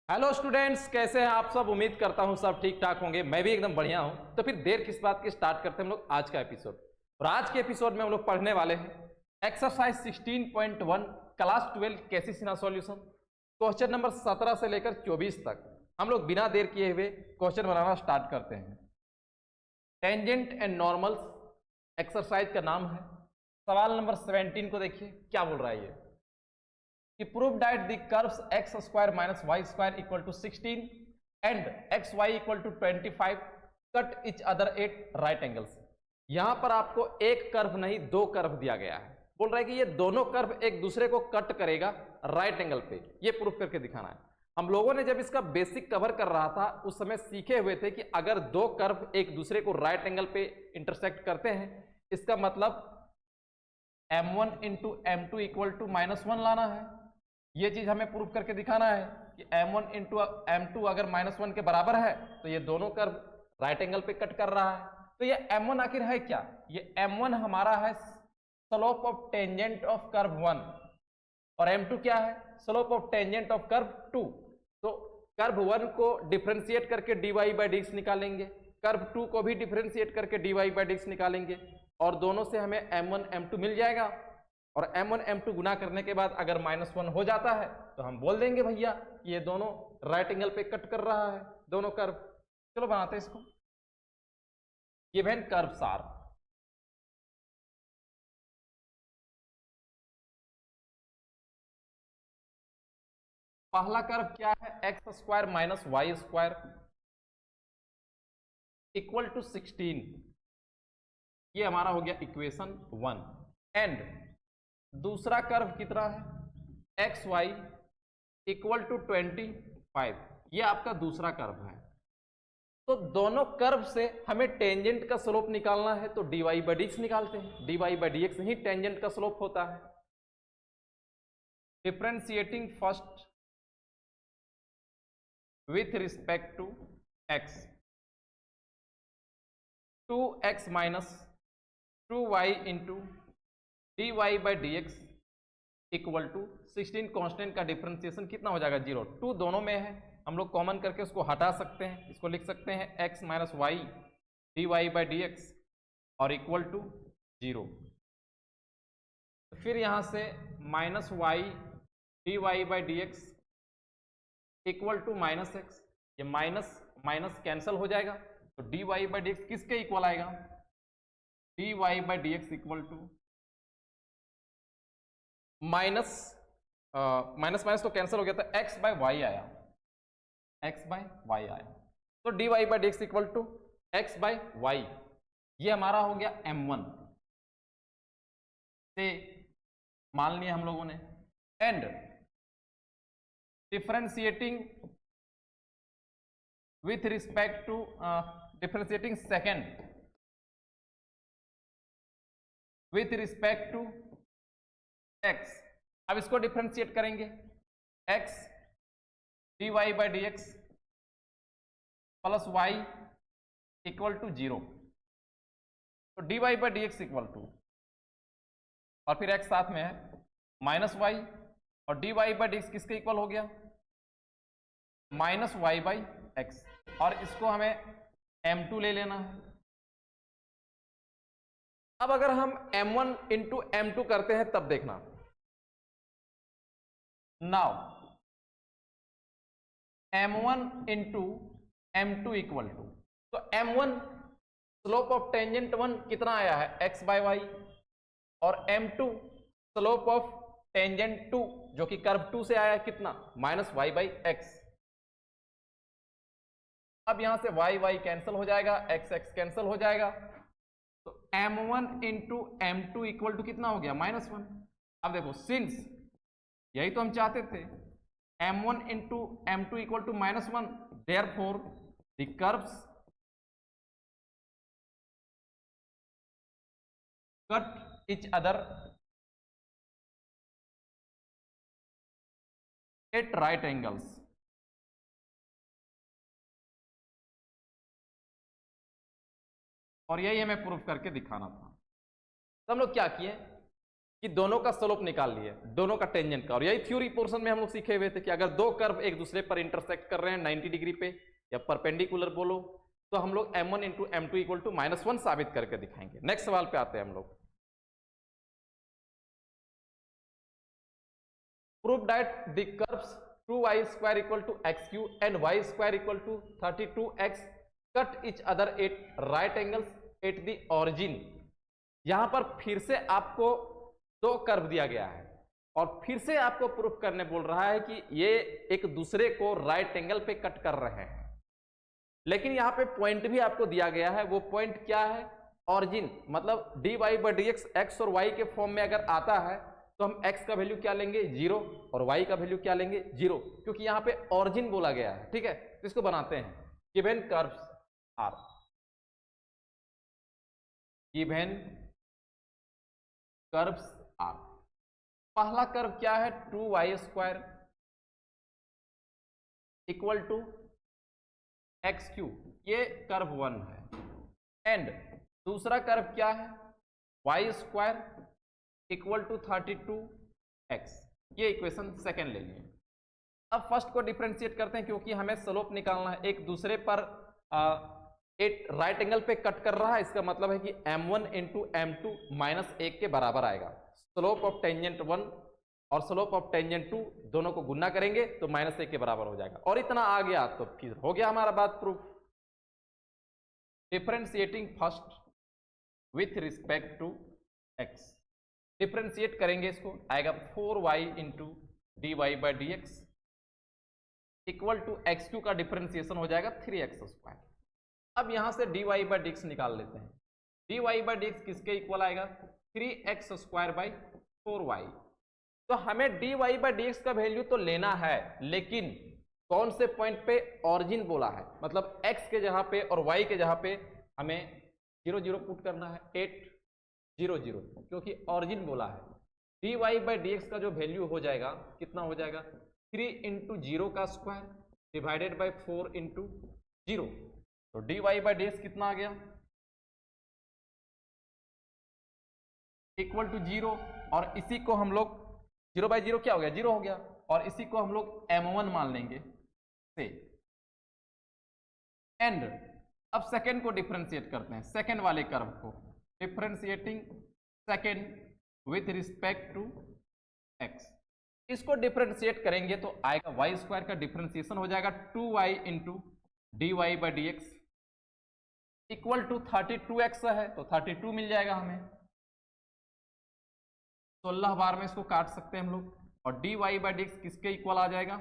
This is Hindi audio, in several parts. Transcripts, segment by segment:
हेलो स्टूडेंट्स, कैसे हैं आप सब। उम्मीद करता हूं सब ठीक ठाक होंगे। मैं भी एकदम बढ़िया हूं। तो फिर देर किस बात की, स्टार्ट करते हैं हम लोग आज का एपिसोड। और आज के एपिसोड में हम लोग पढ़ने वाले हैं एक्सरसाइज 16.1 क्लास 12 केसी सिन्हा सॉल्यूशन, क्वेश्चन नंबर 17 से लेकर 24 तक। हम लोग बिना देर किए हुए क्वेश्चन बनाना स्टार्ट करते हैं। टेंजेंट एंड नॉर्मल्स एक्सरसाइज का नाम है। सवाल नंबर 17 को देखिए क्या बोल रहा है ये कि prove that the curves x square minus y square equal to 16 and x y equal to 25 cut each other at right angles. यहां पर आपको एक कर्व नहीं दो कर्व दिया गया है। बोल रहा है कि ये दोनों कर्व एक दूसरे को कट करेगा राइट एंगल पे। ये प्रूफ करके दिखाना है। हम लोगों ने जब इसका बेसिक कवर कर रहा था उस समय सीखे हुए थे कि अगर दो कर्व एक दूसरे को राइट एंगल पे इंटरसेक्ट करते हैं, इसका मतलब m1 into m2 equal to -1 लाना है। ये चीज हमें प्रूफ करके दिखाना है कि m1 इंटू m2 अगर -1 के बराबर है तो ये दोनों कर्व राइट एंगल पे कट कर रहा है। तो ये m1 आखिर है क्या? ये m1 हमारा है slope of tangent of curve 1 और m2 क्या है? Slope of tangent of curve 2। तो कर्व 1 को डिफरेंशिएट करके dy बाई dx निकालेंगे, कर्व 2 को भी डिफरेंशिएट करके dy बाई dx निकालेंगे और दोनों से हमें m1 m2 मिल जाएगा। और m1 m2 गुना करने के बाद अगर -1 हो जाता है तो हम बोल देंगे भैया कि ये दोनों राइट एंगल पे कट कर रहा है दोनों कर्व। चलो बनाते हैं इसको। गिवन कर्व्स आर, पहला कर्व क्या है? X square minus y square equal to 16। ये हमारा हो गया इक्वेशन 1। एंड दूसरा कर्व कितना है? X y equal to 25। ये आपका दूसरा कर्व है। तो दोनों कर्व से हमें टेंजेंट का स्लोप निकालना है तो dy बाई dx निकालते हैं। dy बाई dx ही टेंजेंट का स्लोप होता है। Differentiating first with respect to x, 2x minus 2y into dy by dx equal to 16। Constant का डिफरेंशिएशन कितना हो जाएगा? 0। 2 दोनों में है, हम लोग कॉमन करके उसको हटा सकते हैं। इसको लिख सकते हैं x minus y dy by dx और इक्वल टू 0। फिर यहां से minus y dy by dx equal to minus x. ये माइनस माइनस कैंसल हो जाएगा तो dy बाई dx किसके इक्वल आएगा? dy by dx equal to minus minus तो कैंसिल हो गया था, x बाय वाई आया, x बाय वाई आया। तो dy by dx equal to x by y. ये हमारा हो गया m1 से मान लिया हम लोगों ने। And differentiating with respect to differentiating second with respect to x। अब इसको डिफरेंशिएट करेंगे, x dy by dx plus y equal to 0। तो dy by dx equal to, और फिर x साथ में है, माइनस y और dy बाई dx किसके इक्वल हो गया? Minus y by x। और इसको हमें m2 ले लेना है। अब अगर हम m1 इंटू m2 करते हैं तब देखना। Now m1 into m2 equal to, तो m1 स्लोप ऑफ टेंजेंट 1 कितना आया है? x by y. और m2 स्लोप ऑफ टेंजेंट 2 जो कि कर्व 2 से आया है कितना? Minus y by x. अब यहां से y y कैंसिल हो जाएगा, x x कैंसिल हो जाएगा, तो m1 into m2 equal to कितना हो गया? -1। अब देखो, सिंस यही तो हम चाहते थे, m1 into m2 equal to -1, therefore the curves cut each other at right angles. और यही हमें प्रूफ करके दिखाना था। तो हम लोग क्या किए, कि दोनों का स्लोप निकाल लिए, दोनों का टेंजेंट का। और यही थ्योरी पोर्शन में हम लोग सीखे हुए थे कि अगर दो कर्व एक दूसरे पर इंटरसेक्ट कर रहे हैं 90 डिग्री पे या परपेंडिकुलर बोलो, तो हम लोग m1 into m2 equal to -1 साबित करके दिखाएंगे। नेक्स्ट सवाल पे आते हैं हम लोग। Prove that the curves 2y² equal to x³ and y² equal to 32x cut each other at right angles at the origin. यहां पर फिर से आपको दो कर्व दिया गया है और फिर से आपको प्रूफ करने बोल रहा है कि ये एक दूसरे को राइट एंगल पे कट कर रहे हैं। लेकिन यहाँ पे पॉइंट भी आपको दिया गया है। वो पॉइंट क्या है? ऑरिजिन, मतलब dy/dx x और y के फॉर्म में अगर आता है तो हम x का वैल्यू क्या लेंगे? 0 और y का वैल्यू क्या लेंगे? 0, क्योंकि यहाँ पे ऑरिजिन बोला गया है। ठीक है, तो इसको बनाते हैं। Given curves are, given curves are. पहला कर्व क्या है? 2y² इक्वल टू x³, ये कर्व 1 है। एंड दूसरा कर्व क्या है? y² इक्वल टू 32x, ये इक्वेशन सेकेंड ले लिए। अब फर्स्ट को डिफरेंशिएट करते हैं, क्योंकि हमें स्लोप निकालना है। एक दूसरे पर एक राइट एंगल पे कट कर रहा है, इसका मतलब है कि m1 इंटू m2 -1 के बराबर आएगा। स्लोप ऑफ टेंजेंट 1 और स्लोप ऑफ टेंजेंट 2 दोनों को गुना करेंगे तो -1 के बराबर हो जाएगा। और इतना आ गया तो फिर हो गया हमारा बात proof. Differentiating first with respect to x, differentiate करेंगे इसको, आएगा 4y into dy/dx equal to x³ का डिफरेंशिएशन हो जाएगा 3x²। अब यहां से dy/dx निकाल लेते हैं। dy/dx किसके इक्वल आएगा? 3x²/4y। तो हमें dy/dx का वैल्यू तो लेना है, लेकिन कौन से पॉइंट पे? ऑरिजिन बोला है, मतलब x के जहां पे और y के जहां पे हमें 0 0 पुट करना है, 8 0 0, क्योंकि ऑरिजिन बोला है। dy/dx का जो वैल्यू हो जाएगा कितना हो जाएगा? 3 इंटू 0 का स्क्वायर डिवाइडेड बाई 4 इंटू 0। तो dy/dx कितना आ गया? इक्वल टू 0, और इसी को हम लोग 0/0 क्या हो गया? 0 हो गया, और इसी को हम लोग m1 मान लेंगे से। एंड अब सेकेंड को डिफरेंशिएट करते हैं, सेकेंड वाले कर्व को। Differentiating second with respect to x, इसको डिफरेंशिएट करेंगे तो आएगा y² का डिफरेंशिएशन हो जाएगा 2y into dy/dx equal to 32x है, तो 32 मिल जाएगा हमें। 16 बार में इसको काट सकते हैं हम लोग, और dy/dx किसके इक्वल आ जाएगा?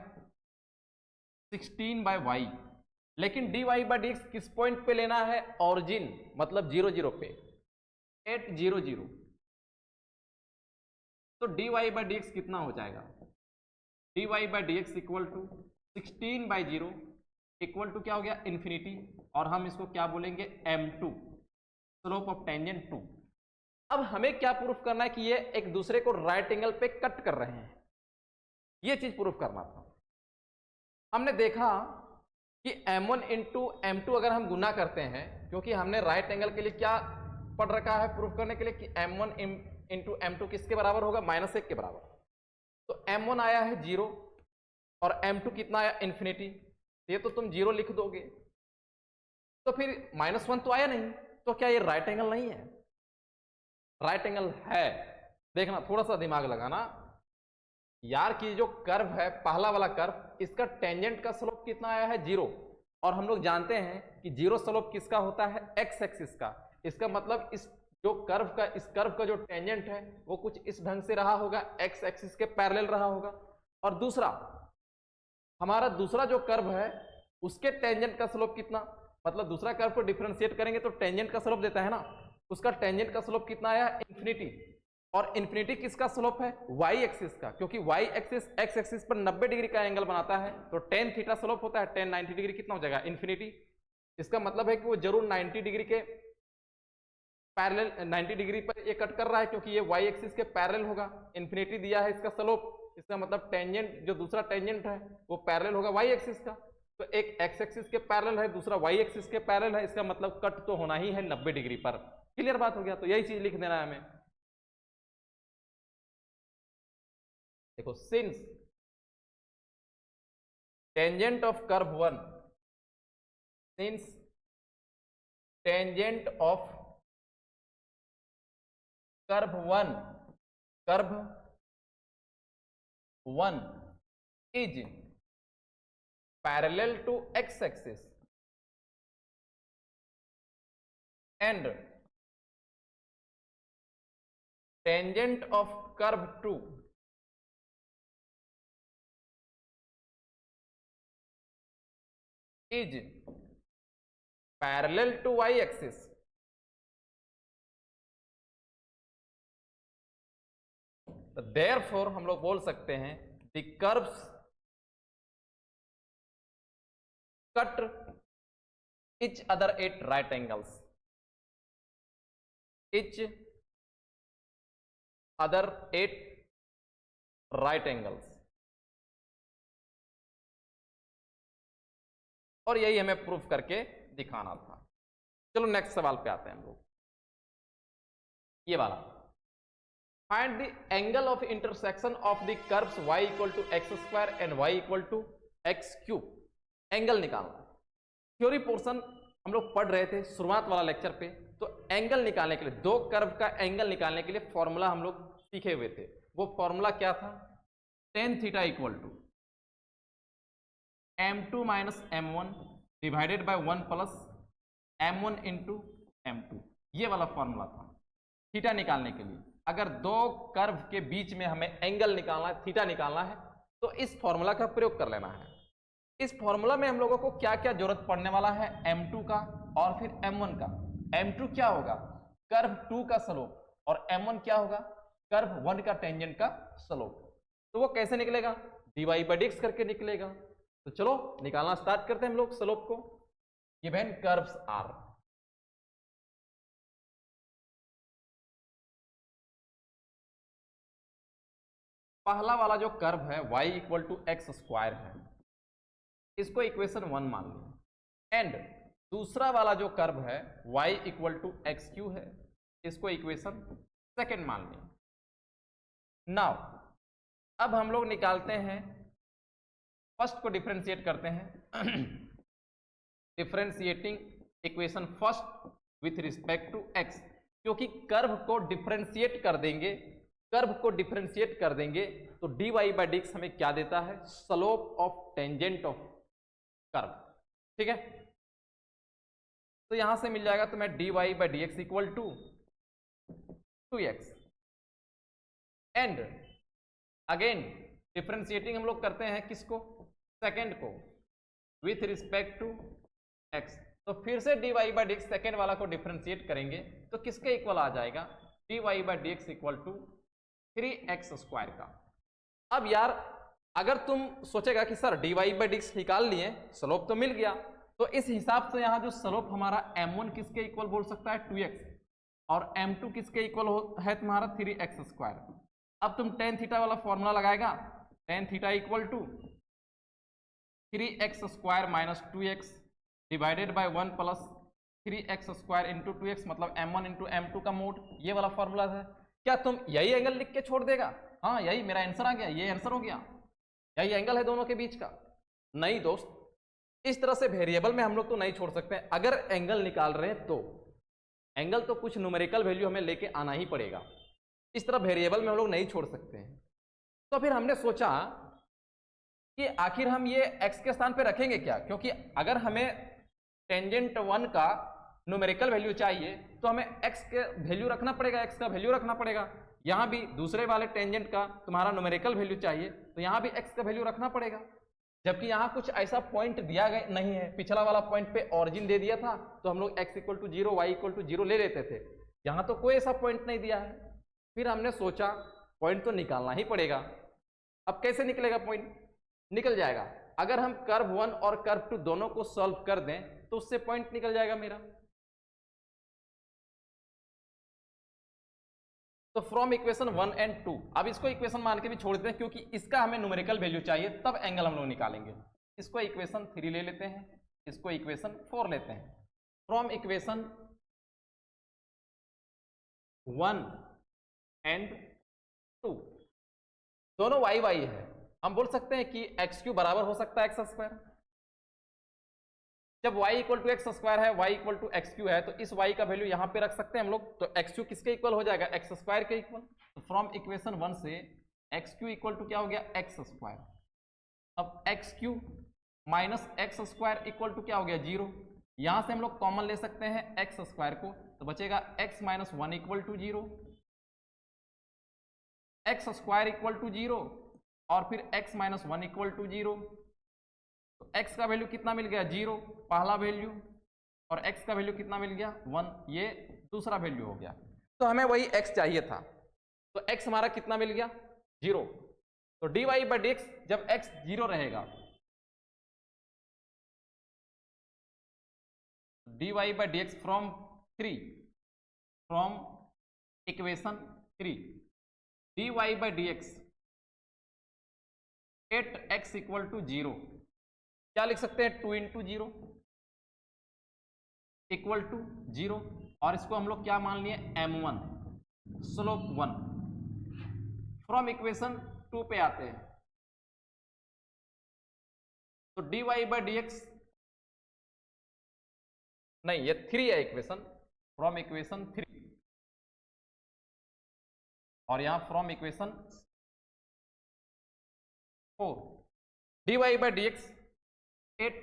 16/y। लेकिन dy/dx किस पॉइंट पे लेना है? ऑरिजिन, मतलब 0 0 पे, 8 0 0। तो dy/dx कितना हो जाएगा? dy/dx equal to 16/0 equal to क्या हो गया? इन्फिनिटी, और हम इसको क्या बोलेंगे? m2, slope of tangent 2। अब हमें क्या प्रूफ करना है? कि ये एक दूसरे को राइट एंगल पे कट कर रहे हैं, ये चीज प्रूफ करना था। हमने देखा कि m1 इंटू m2 अगर हम गुना करते हैं, क्योंकि हमने राइट एंगल के लिए क्या पढ़ रखा है प्रूफ करने के लिए कि m1 इंटू m2 किसके बराबर होगा? -1 के बराबर। तो m1 आया है 0 और m2 कितना आया? इन्फिनिटी। ये तो तुम 0 लिख दोगे, तो फिर -1 तो आया नहीं, तो क्या ये राइट एंगल नहीं है? राइट एंगल है। देखना, थोड़ा सा दिमाग लगाना यार, कि जो कर्व है पहला वाला कर्व, इसका टेंजेंट का स्लोप कितना आया है? 0, और हम लोग जानते हैं कि 0 स्लोप किसका होता है? x एक्सिस का। इसका मतलब इस जो कर्व का, इस कर्व का जो टेंजेंट है वो कुछ इस ढंग से रहा होगा, x एक्सिस के पैरेलल रहा होगा। और दूसरा, हमारा दूसरा जो कर्व है उसके टेंजेंट का स्लोप कितना? मतलब दूसरा कर्व को डिफरेंशिएट करेंगे तो टेंजेंट का स्लोप देता है ना, उसका टेंजेंट का स्लोप कितना आया? इन्फिनिटी। और इन्फिनिटी किसका स्लोप है? y एक्सिस का, क्योंकि y एक्सिस x एक्सिस पर 90 डिग्री का एंगल बनाता है, तो tan थीटा स्लोप होता है। tan 90 डिग्री कितना हो जाएगा? इन्फिनिटी। इसका मतलब है कि वो जरूर 90 डिग्री के पैरेलल, 90 डिग्री पर ये कट कर रहा है, क्योंकि ये y एक्सिस के पैरेलल होगा। इन्फिनिटी दिया है इसका स्लोप, इसका मतलब टेंजेंट, जो दूसरा टेंजेंट है वो पैरेलल होगा y एक्सिस का। तो एक x एक्सिस के पैरेलल है, दूसरा y एक्सिस के पैरेलल है, इसका मतलब कट तो होना ही है 90 डिग्री पर। क्लियर बात हो गया? तो यही चीज लिख देना है हमें। देखो since tangent of curve 1, since tangent of curve 1 is parallel to x axis and tangent of curve 2 is parallel to y axis, तो therefore हम लोग बोल सकते हैं the curves cut each other at right angles, each other at right angles, और यही हमें प्रूफ करके दिखाना था। चलो नेक्स्ट सवाल पे आते हैं हम लोग, ये वाला, find the angle of intersection of the curves y equal to x square and y equal to x cube. Angle निकालना, थ्योरी पोर्शन हम लोग पढ़ रहे थे शुरुआत वाला लेक्चर पे, तो एंगल निकालने के लिए, दो कर्व का एंगल निकालने के लिए फॉर्मूला हम लोग सीखे हुए थे। वो फॉर्मूला क्या था? Tan theta equal to m2 minus m1 divided by 1 plus m1 into m2, ये वाला फॉर्मूला था थीटा निकालने के लिए। अगर दो कर्व के बीच में हमें एंगल निकालना है, थीटा निकालना है, तो इस फॉर्मूला का प्रयोग कर लेना है। इस फॉर्मूला में हम लोगों को क्या क्या जरूरत पड़ने वाला है? m2 का और फिर m1 का। m2 क्या होगा? कर्व 2 का स्लोप, और m1 क्या होगा? कर्व 1 का टेंजेंट का स्लोप। तो वो कैसे निकलेगा? dy बाई dx करके निकलेगा। तो चलो निकालना स्टार्ट करते हैं हम लोग स्लोप को। गिवन कर्व्स आर, पहला वाला जो कर्व है y equal to x square है, इसको इक्वेशन 1 मान लो, एंड दूसरा वाला जो कर्व है y equal to x cube है, इसको इक्वेशन 2 मान लो। नाउ अब हम लोग निकालते हैं, फर्स्ट को डिफरेंशिएट करते हैं differentiating equation first with respect to x, क्योंकि कर्व को डिफरेंशिएट कर देंगे, कर्व को डिफरेंशिएट कर देंगे तो dy बाई dx हमें क्या देता है? Slope of tangent of curve. ठीक है, तो यहां से मिल जाएगा, तो मैं dy by dx equal to 2x, and again differentiating हम लोग करते हैं किसको? सेकेंड को विथ रिस्पेक्ट टू x, तो फिर से dy बाई dx सेकेंड वाला को डिफरेंशिएट करेंगे तो किसके इक्वल आ जाएगा? dy by dx equal to 3x square का। अब यार अगर तुम सोचेगा कि सर dy बाई dx निकाल लिए, स्लोप तो मिल गया, तो इस हिसाब से यहाँ जो स्लोप हमारा m1 किसके इक्वल बोल सकता है? 2x, और m2 किसके इक्वल है तुम्हारा? 3x square. अब तुम टेन थीटा वाला फॉर्मूला लगाएगा, tan theta equal to 3x square minus 2x divided by 1 plus 3x square into 2x, मतलब m1 इंटू m2 का मोड, ये वाला फॉर्मूला है। क्या तुम यही एंगल लिख के छोड़ देगा? हाँ यही मेरा आंसर आ गया, ये आंसर हो गया, यही एंगल है दोनों के बीच का? नहीं दोस्त, इस तरह से वेरिएबल में हम लोग तो नहीं छोड़ सकते। अगर एंगल निकाल रहे हैं तो एंगल तो कुछ न्यूमेरिकल वैल्यू हमें लेके आना ही पड़ेगा, इस तरह वेरिएबल में हम लोग नहीं छोड़ सकते हैं। तो फिर हमने सोचा कि आखिर हम ये x के स्थान पे रखेंगे क्या, क्योंकि अगर हमें टेंजेंट 1 का न्यूमेरिकल वैल्यू चाहिए तो हमें x के वैल्यू रखना पड़ेगा, x का वैल्यू रखना पड़ेगा। यहाँ भी दूसरे वाले टेंजेंट का तुम्हारा न्यूमेरिकल वैल्यू चाहिए तो यहाँ भी x का वैल्यू रखना पड़ेगा, जबकि यहाँ कुछ ऐसा पॉइंट दिया गया नहीं है। पिछला वाला पॉइंट पे ऑरिजिन दे दिया था तो हम लोग x equal to 0 y equal to 0 ले लेते थे, यहाँ तो कोई ऐसा पॉइंट नहीं दिया है। फिर हमने सोचा पॉइंट तो निकालना ही पड़ेगा। अब कैसे निकलेगा पॉइंट? निकल जाएगा, अगर हम कर्व 1 और कर्व 2 दोनों को सॉल्व कर दें तो उससे पॉइंट निकल जाएगा मेरा। तो फ्रॉम इक्वेशन 1 एंड 2, अब इसको इक्वेशन मान के भी छोड़ देते हैं क्योंकि इसका हमें न्यूमेरिकल वैल्यू चाहिए, तब एंगल हम लोग निकालेंगे। इसको इक्वेशन 3 ले लेते हैं, इसको इक्वेशन 4 लेते हैं। फ्रॉम इक्वेशन 1 एंड 2 दोनों वाई वाई है, हम बोल सकते हैं कि एक्स क्यू बराबर हो सकता है एक्स स्क्वायर। जब y equal to x square है, y equal to x cube है, तो इस y का वैल्यू यहां पे रख सकते हैं हम लोग, तो एक्स क्यू किसके इक्वल हो जाएगा, एक्स स्क्वायर के इक्वल। तो फ्रॉम इक्वेशन 1 से एक्स क्यू इक्वल टू क्या हो गया, एक्स स्क्वायर। अब x cube minus x square equal to क्या हो गया, 0। यहां से हम लोग कॉमन ले सकते हैं एक्स स्क्वायर को, तो बचेगा x minus 1 equal to 0, x square equal to 0 और फिर एक्स माइनस 1 इक्वल टू 0। तो x का वैल्यू कितना मिल गया, 0 पहला वैल्यू, और x का वैल्यू कितना मिल गया, 1, ये दूसरा वैल्यू हो गया। तो हमें वही x चाहिए था, तो x हमारा कितना मिल गया, 0। तो dy बाई dx जब x 0 रहेगा, dy by dx from equation 3 dy by dx at x equal to 0, क्या लिख सकते हैं, 2 इंटू 0 इक्वल टू 0, और इसको हम लोग क्या मान लिए, m1 स्लोप 1। फ्रॉम इक्वेशन 2 पे आते हैं, तो dy बाई dx, नहीं ये 3 है इक्वेशन, फ्रॉम इक्वेशन 3, और यहां from equation 4 dy by dx at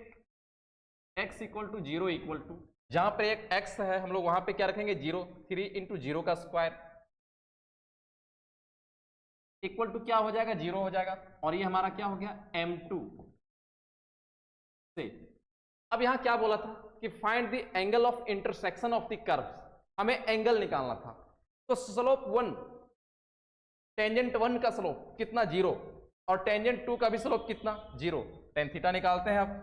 x equal to 0 equal to, जहां पर एक x है हम लोग वहां पे क्या रखेंगे, 0, 3 इंटू 0 का स्क्वायर इक्वल टू क्या हो जाएगा, 0 हो जाएगा, और ये हमारा क्या हो गया, m2 से। अब यहां क्या बोला था कि find the angle of intersection of the curves, हमें एंगल निकालना था। तो स्लोप 1, टेंजेंट 1 का स्लोप कितना, 0, और टेंजेंट 2 का भी स्लोप कितना, 0। टेन थीटा निकालते हैं अब।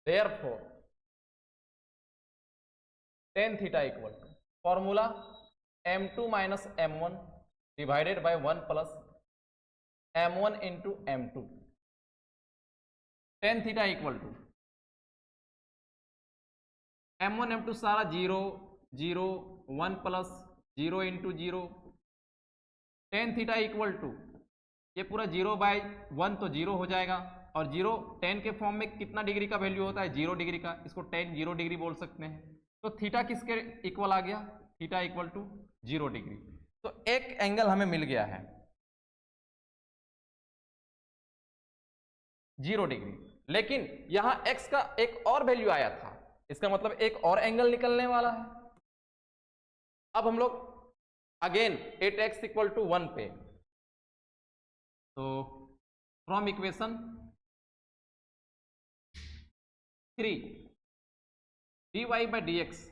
Therefore tan theta equal to formula m2 minus m1 divided by 1 plus m1 into m2। Tan theta equal to m1 m2 सारा 0 0 1 plus 0 into 0। Tan theta equal to ये पूरा 0 बाई 1 तो 0 हो जाएगा, और 0 10 के फॉर्म में कितना डिग्री का वैल्यू होता है, 0 डिग्री का, इसको 10 0 डिग्री बोल सकते हैं। तो थीटा किसके इक्वल आ गया, थीटा इक्वल टू 0 डिग्री। तो एक एंगल हमें मिल गया है 0 डिग्री, लेकिन यहां x का एक और वैल्यू आया था, इसका मतलब एक और एंगल निकलने वाला है। अब हम लोग अगेन 8x इक्वल टू 1 पे, तो from equation 3 dy by dx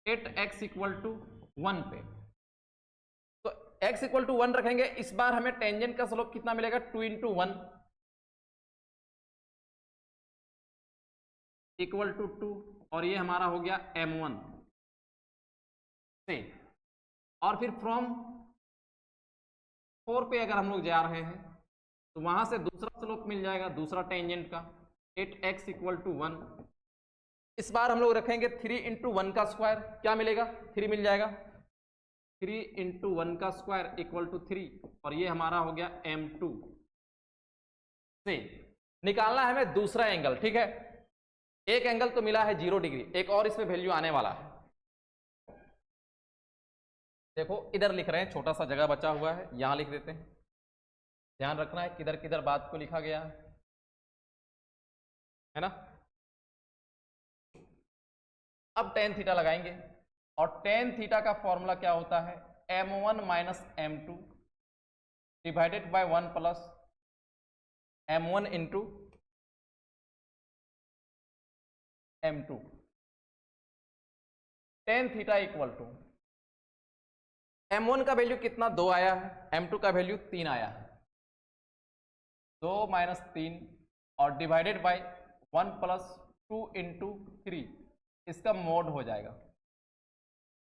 at x equal to 1 पे, तो x इक्वल टू 1 रखेंगे। इस बार हमें टेंजेंट का स्लोप कितना मिलेगा, 2 इंटू 1 इक्वल टू 2, और ये हमारा हो गया m1 से। और फिर फ्रॉम 4 पे अगर हम लोग जा रहे हैं, तो वहां से दूसरा स्लोप मिल जाएगा, दूसरा टेंजेंट का 8x इक्वल टू 1। इस बार हम लोग रखेंगे 3 इंटू 1 का स्क्वायर, क्या मिलेगा, 3 मिल जाएगा, 3 इंटू 1 का स्क्वायर इक्वल टू 3, और ये हमारा हो गया m2 से। निकालना है हमें दूसरा एंगल, ठीक है। एक एंगल तो मिला है 0 डिग्री, एक और इसमें वैल्यू आने वाला है। देखो इधर लिख रहे हैं, छोटा सा जगह बचा हुआ है, यहां लिख देते हैं। ध्यान रखना है किधर किधर बात को लिखा गया है ना। अब टेन थीटा लगाएंगे, और टेन थीटा का फॉर्मूला क्या होता है, m1 minus m2 divided by 1 plus m1 into m2। Tan theta equal to m1 का वैल्यू कितना, 2 आया है, m2 का वैल्यू 3 आया है, 2 माइनस 3 और डिवाइडेड बाय 1 प्लस 2 इंटू 3, इसका मोड हो जाएगा।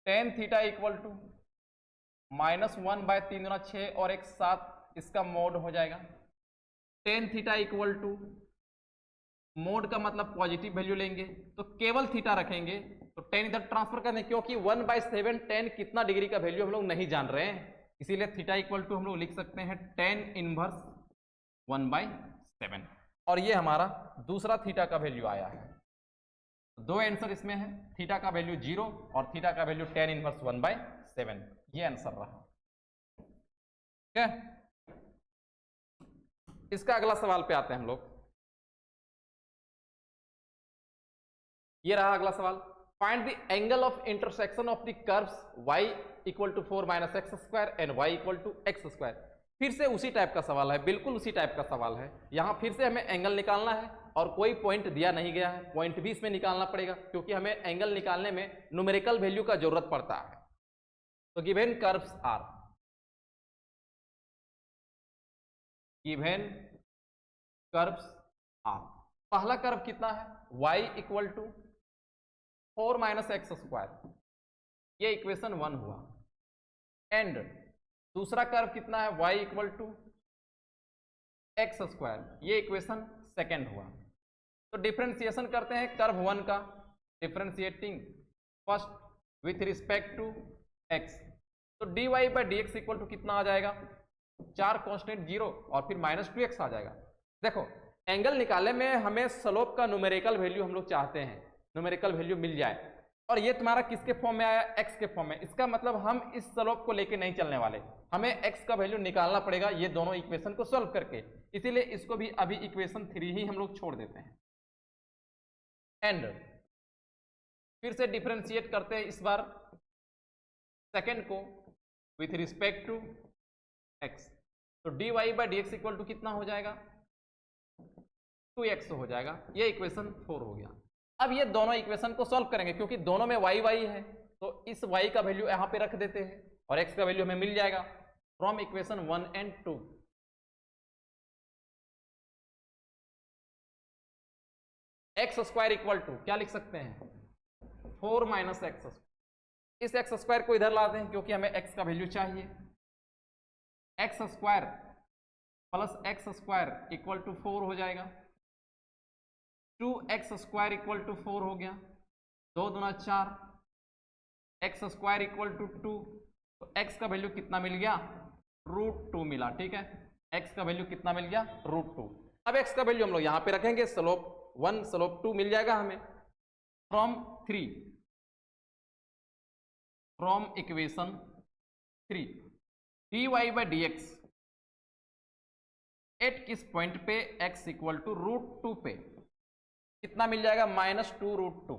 Tan theta equal to minus 1 by 3 गुना 6 और 1 7, इसका मोड हो जाएगा। Tan theta equal to mod का मतलब पॉजिटिव वैल्यू लेंगे, तो केवल थीटा रखेंगे, तो टेन इधर ट्रांसफर कर दें, क्योंकि 1/7 टेन कितना डिग्री का वैल्यू हम लोग नहीं जान रहे हैं, इसीलिए थीटा इक्वल टू हम लोग लिख सकते हैं टेन इनवर्स 1/7। और ये हमारा दूसरा थीटा का वैल्यू आया है। दो आंसर इसमें है, थीटा का वैल्यू 0 और थीटा का वैल्यू टेन इनवर्स 1/7, ये आंसर रहा। ठीक है, इसका अगला सवाल पे आते हैं हम लोग। ये रहा अगला सवाल, find the angle of intersection of the curves y equal to 4 - x² and y equal to x²। फिर से उसी टाइप का सवाल है, बिल्कुल उसी टाइप का सवाल है। यहां फिर से हमें एंगल निकालना है और कोई पॉइंट दिया नहीं गया है, पॉइंट भी इसमें निकालना पड़ेगा, क्योंकि हमें एंगल निकालने में न्यूमेरिकल वैल्यू का जरूरत पड़ता है। तो given curves are, given curves are, पहला कर्व कितना है, y इक्वल टू 4 - x², ये इक्वेशन 1 हुआ। एंड दूसरा कर्व कितना है, y इक्वल टू x², ये इक्वेशन सेकेंड हुआ। तो डिफरेंशिएशन करते हैं कर्व 1 का, differentiating first with respect to x। तो dy/dx इक्वल टू कितना आ जाएगा, 4 कांस्टेंट 0 और फिर -2x आ जाएगा। देखो एंगल निकालने में हमें स्लोप का न्यूमेरिकल वैल्यू हम लोग चाहते हैं, न्यूमेरिकल वैल्यू मिल जाए, और ये तुम्हारा किसके फॉर्म में आया, x के फॉर्म में। इसका मतलब हम इस स्लोप को लेके नहीं चलने वाले, हमें x का वैल्यू निकालना पड़ेगा ये दोनों इक्वेशन को सॉल्व करके, इसीलिए इसको भी अभी इक्वेशन 3 ही हम लोग छोड़ देते हैं। एंड फिर से डिफरेंशिएट करते हैं इस बार सेकेंड को विथ रिस्पेक्ट टू x। तो dy/dx इक्वल टू कितना हो जाएगा, 2x हो जाएगा, ये इक्वेशन 4 हो गया। अब ये दोनों इक्वेशन को सॉल्व करेंगे, क्योंकि दोनों में y है, तो इस y का वैल्यू यहां पे रख देते हैं और x का वैल्यू हमें मिल जाएगा from equation 1 and 2। x² equal to क्या लिख सकते हैं, 4 - x²। इस x² को इधर ला दें, क्योंकि हमें x का वैल्यू चाहिए। x² plus x² equal to 4 हो जाएगा, 2x² इक्वल टू 4 हो गया, 2 दूना 4, x² इक्वल टू 2। तो x का वैल्यू कितना मिल गया, √2 मिला। ठीक है, x का वैल्यू कितना मिल गया, √2। अब x का वैल्यू हम लोग यहां पे रखेंगे, स्लोप 1 स्लोप 2 मिल जाएगा हमें फ्रॉम इक्वेशन 3। dy/dx एट किस पॉइंट पे, x इक्वल टू √2 पे कितना मिल जाएगा, -2√2,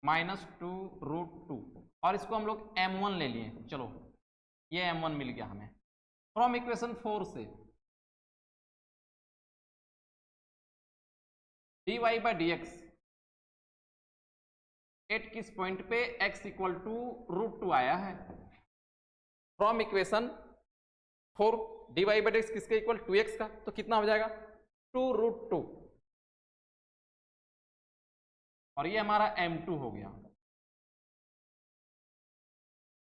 -2√2। और इसको हम लोग m1 ले लिए, चलो ये m1 मिल गया हमें फ्रॉम इक्वेशन 4 से। dy/dx एट किस पॉइंट पे, x इक्वल टू √2 आया है फ्रॉम इक्वेशन 4। dy/dx किसके इक्वल, 2x का, तो कितना हो जाएगा, 2√2, और ये हमारा m2 हो गया।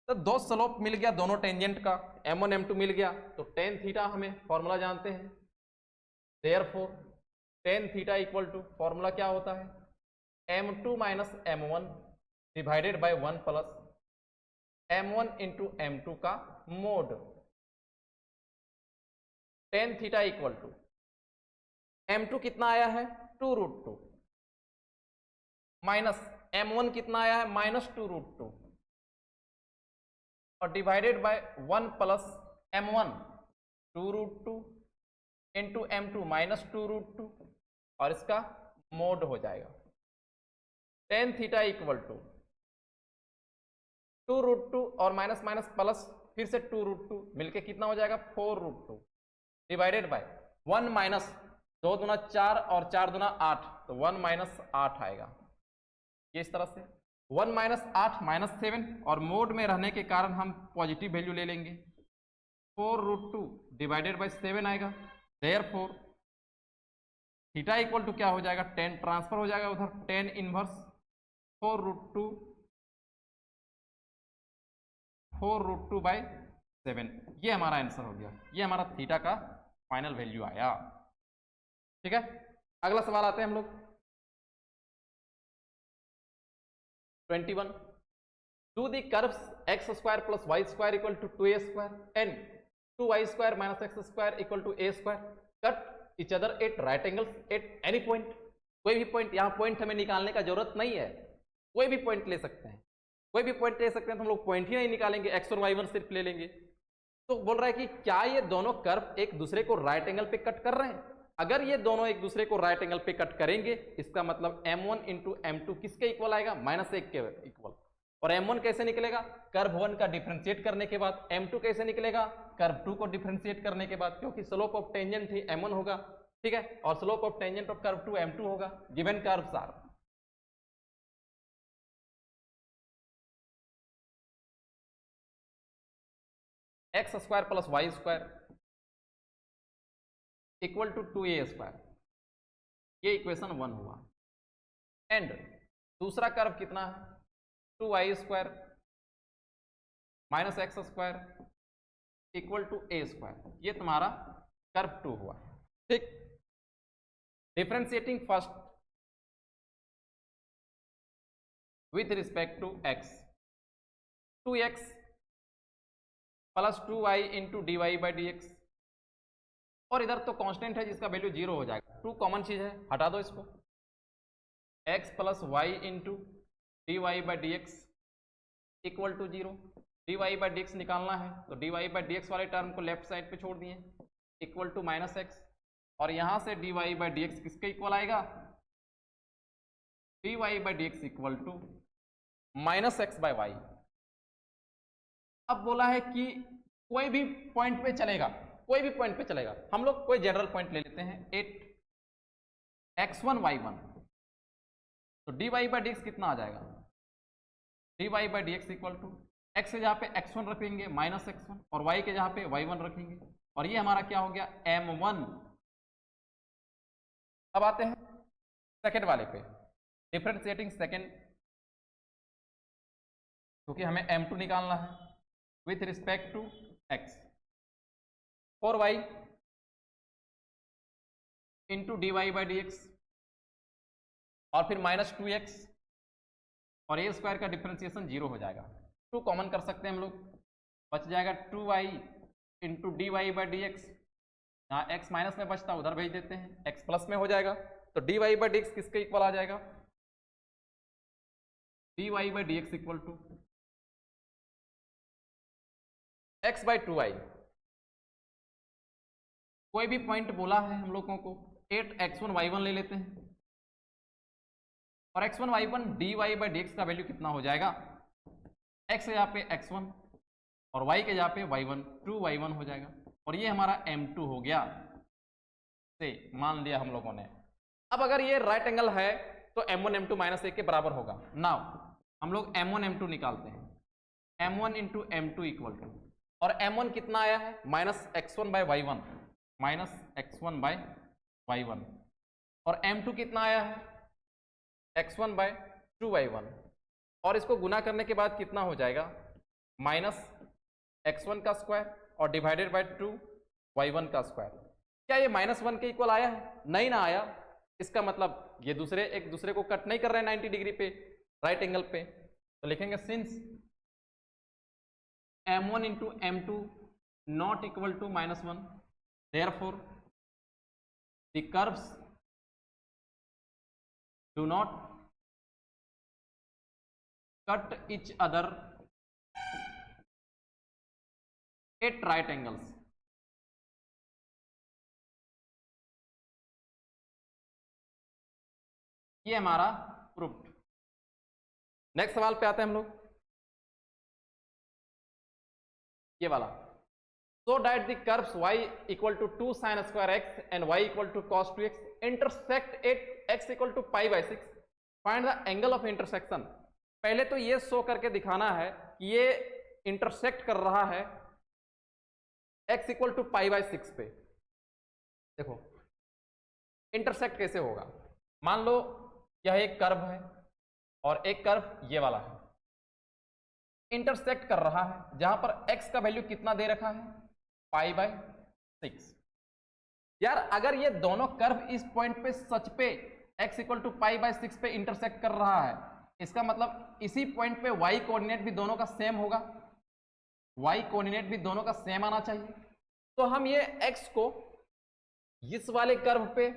तो दो स्लोप मिल गया दोनों टेंजेंट का, m1 m2 मिल गया, तो tan थीटा हमें फॉर्मूला जानते हैं। Therefore tan theta equal to formula क्या होता है, m2 - m1 divided by 1 plus m1 into m2 का mod. tan theta equal to m2 कितना आया है, 2√2 माइनस m1 कितना आया है, -2√2, और divided by 1 plus m1 2√2 into m2 -2√2, और इसका मोड हो जाएगा। tan थीटा इक्वल टू 2√2 और माइनस माइनस प्लस फिर से 2√2 मिलके कितना हो जाएगा, 4√2 डिवाइडेड बाय 1 माइनस 2 दूना 4 और 4 दूना 8, तो 1 - 8 आएगा। ये इस तरह से 1 - 8 -7, और मोड में रहने के कारण हम पॉजिटिव वैल्यू ले लेंगे, 4√2 डिवाइडेड बाय 7 आएगा। देयरफॉर थीटा इक्वल टू क्या हो जाएगा, tan ट्रांसफर हो जाएगा उधर, tan इनवर्स 4√2 बाय 7। ये हमारा आंसर हो गया, ये हमारा थीटा का फाइनल वैल्यू आया। ठीक है, अगला सवाल आते हैं हम लोग। 21. Do the curves x square plus y square equal to 2a square and 2y square minus x square equal to a square cut each other at right angles at any point. कोई भी पॉइंट, यहाँ पॉइंट हमें निकालने का जरूरत नहीं है, कोई भी पॉइंट ले सकते हैं, कोई भी पॉइंट ले सकते हैं, तो हम लोग पॉइंट ही नहीं निकालेंगे, x और y1 सिर्फ ले लेंगे। तो बोल रहा है कि क्या ये दोनों कर्व एक दूसरे को राइट एंगल पे कट कर रहे हैं? अगर ये दोनों एक दूसरे को राइट एंगल पे कट करेंगे, इसका मतलब m1 इंटू m2 किसके इक्वल आएगा? -1 के इक्वल। और m1 कैसे निकलेगा? कर्व 1 का डिफरेंशिएट करने के बाद। m2 कैसे निकलेगा? कर्व 2 को डिफरेंशिएट करने के बाद, क्योंकि slope of tangent he m1 होगा, ठीक है, और slope of tangent of curve 2 m2 होगा। Given curves are x square plus y square equal to 2a square, ये इक्वेशन 1 हुआ। एंड दूसरा कर्व कितना है? 2y square minus x square equal to a square, ये तुम्हारा कर्व 2 हुआ, ठीक। Differentiating first with respect to x, 2x plus 2y into d y by d x, और इधर तो कांस्टेंट है जिसका वैल्यू 0 हो जाएगा, 2 कॉमन चीज है, हटा दो इसको। x plus y into d y by d x equal to 0। D y by d x निकालना है तो d y by d x वाले टर्म को लेफ्ट साइड पे छोड़ दिए, इक्वल टू -x, और यहां से d y by d x किसके इक्वल आएगा? D y by d x equal to -x by y. अब बोला है कि कोई भी पॉइंट पे चलेगा, कोई भी पॉइंट पे चलेगा, हम लोग कोई जनरल पॉइंट ले लेते हैं 8x1 y1, तो d y by d x कितना आ जाएगा? D y by d x equal to x के जहाँ पे x1 रखेंगे -x1 और y के जहाँ पे y1 रखेंगे, और ये हमारा क्या हो गया? m1। अब आते हैं सेकेंड वाले पे, डिफरेंशिएटिंग सेकेंड, क्योंकि हमें m2 निकालना है with respect to x, 4y into d y by d x और फिर -2x, और a स्क्वायर का डिफरेंशिएशन 0 हो जाएगा, 2 कॉमन कर सकते हैं हम लोग, बच जाएगा 2y into d y by d x, यहाँ x माइनस में बचता उधर भेज देते हैं, x प्लस में हो जाएगा, तो d y by d x किसके इक्वल आ जाएगा? D y by d x equal to x by 2y। कोई भी पॉइंट बोला है हम लोगों को, 8x1 y1 ले लेते हैं, और x1 y1 d y by d x का वैल्यू कितना हो जाएगा? x के यहाँ पे x1 और y के यहाँ पे y1, 2y1 हो जाएगा, और ये हमारा m2 हो गया, से मान लिया हम लोगों ने। अब अगर ये राइट एंगल है तो m1 m2 -1 के बराबर होगा। नाउ हम लोग m1 m2 निकालते हैं, m1 into m2 equal to, और m1 कितना आया है? -x1 by y1, -x1 by y1, और m2 कितना आया है? x1 बाई 2y1, और इसको गुना करने के बाद कितना हो जाएगा? -x1 का स्क्वायर और डिवाइडेड बाई 2y1 का स्क्वायर। क्या ये -1 के इक्वल आया है? नहीं ना आया, इसका मतलब ये दूसरे एक दूसरे को कट नहीं कर रहे हैं 90 डिग्री पे, राइट एंगल पे, तो लिखेंगे since m1 into m2 not equal to -1, therefore the curves do not cut each other at right angles। ये हमारा प्रूफ्ड। नेक्स्ट सवाल पे आते हैं हम लोग, ये वाला, so that the curves y equal to 2 sin square x and y equal to cos 2x intersect at x equal to pi by 6, find the angle of intersection। पहले तो ये शो करके दिखाना है कि ये इंटरसेक्ट कर रहा है x equal to pi by 6 पे। देखो इंटरसेक्ट कैसे होगा, मान लो यह एक कर्व है और एक कर्व ये वाला है, इंटरसेक्ट कर रहा है जहां पर x का वैल्यू कितना दे रखा है? पाई बाई 6। यार अगर ये दोनों कर्व इस पॉइंट पे सच पे x equal to pi by 6 पे इंटरसेक्ट कर रहा है इसका मतलब इसी पॉइंट पे y कोऑर्डिनेट भी दोनों का सेम होगा, y कोऑर्डिनेट भी दोनों का सेम आना चाहिए। तो हम ये x को इस वाले कर्व पे